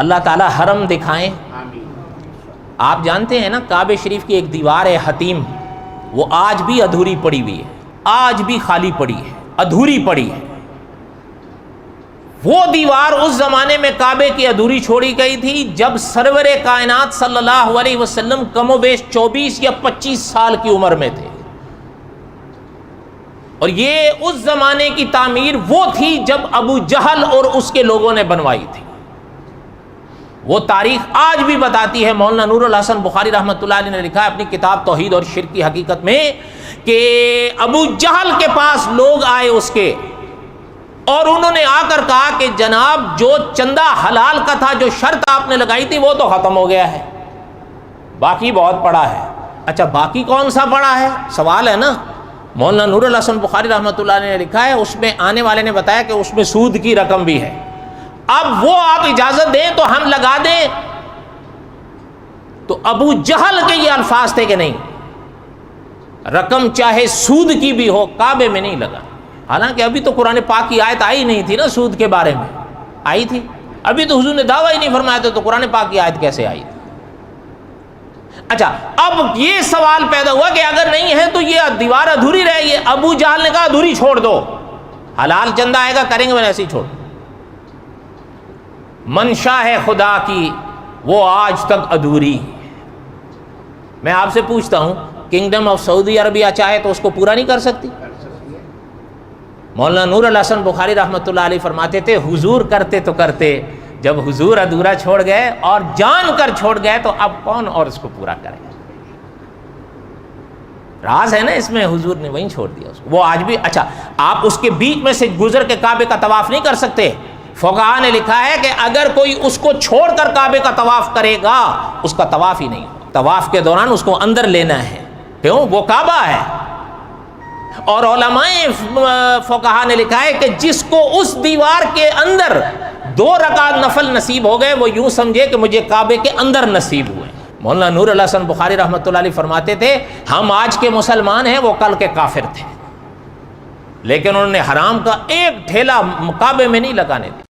اللہ تعالیٰ حرم دکھائیں. آپ جانتے ہیں نا کعبہ شریف کی ایک دیوار ہے حتیم، وہ آج بھی ادھوری پڑی ہوئی ہے، آج بھی خالی پڑی ہے، ادھوری پڑی ہے. وہ دیوار اس زمانے میں کعبے کی ادھوری چھوڑی گئی تھی جب سرور کائنات صلی اللہ علیہ وسلم کم و بیش 24 یا 25 سال کی عمر میں تھے. اور یہ اس زمانے کی تعمیر وہ تھی جب ابو جہل اور اس کے لوگوں نے بنوائی تھی. وہ تاریخ آج بھی بتاتی ہے. مولانا نور الحسن بخاری رحمۃ اللہ علیہ نے لکھا ہے اپنی کتاب توحید اور شرک کی حقیقت میں کہ ابو جہل کے پاس لوگ آئے اس کے، اور انہوں نے آ کر کہا کہ جناب جو چندہ حلال کا تھا، جو شرط آپ نے لگائی تھی وہ تو ختم ہو گیا ہے، باقی بہت پڑا ہے. اچھا باقی کون سا پڑا ہے؟ سوال ہے نا. مولانا نور الحسن بخاری رحمۃ اللہ علیہ نے لکھا ہے اس میں آنے والے نے بتایا کہ اس میں سود کی رقم بھی ہے. اب وہ آپ اجازت دیں تو ہم لگا دیں. تو ابو جہل کے یہ الفاظ تھے کہ نہیں، رقم چاہے سود کی بھی ہو کعبے میں نہیں لگا. حالانکہ ابھی تو قرآن پاک کی آیت آئی نہیں تھی نا سود کے بارے میں، آئی تھی ابھی تو حضور نے دعویٰ ہی نہیں فرمایا تھا، تو قرآن پاک کی آیت کیسے آئی تھی؟ اچھا اب یہ سوال پیدا ہوا کہ اگر نہیں ہے تو یہ دیوار ادھوری رہے گی. ابو جہل نے کہا ادھوری چھوڑ دو، حلال چندہ آئے گا کریں گے، میں ایسے ہی چھوڑ. منشا ہے خدا کی وہ آج تک ادھوری. میں آپ سے پوچھتا ہوں کنگڈم آف سعودی عربیہ چاہے تو اس کو پورا نہیں کر سکتی؟ مولانا نور الحسن بخاری رحمۃ اللہ علیہ فرماتے تھے حضور کرتے تو کرتے، جب حضور ادھورا چھوڑ گئے اور جان کر چھوڑ گئے تو اب کون اور اس کو پورا کرے گا؟ راز ہے نا اس میں، حضور نے وہیں چھوڑ دیا اس کو. وہ آج بھی اچھا آپ اس کے بیچ میں سے گزر کے کعبے کا طواف نہیں کر سکتے. فقہا نے لکھا ہے کہ اگر کوئی اس کو چھوڑ کر کعبے کا طواف کرے گا اس کا طواف ہی نہیں ہو. طواف کے دوران اس کو اندر لینا ہے، کیوں؟ وہ کعبہ ہے. اور علماء فقہا نے لکھا ہے کہ جس کو اس دیوار کے اندر 2 رکعت نفل نصیب ہو گئے وہ یوں سمجھے کہ مجھے کعبے کے اندر نصیب ہوئے. مولانا نور الحسن بخاری رحمۃ اللہ علیہ فرماتے تھے ہم آج کے مسلمان ہیں وہ کل کے کافر تھے، لیکن انہوں نے حرام کا ایک ٹھیلا کعبے میں نہیں لگانے دیا.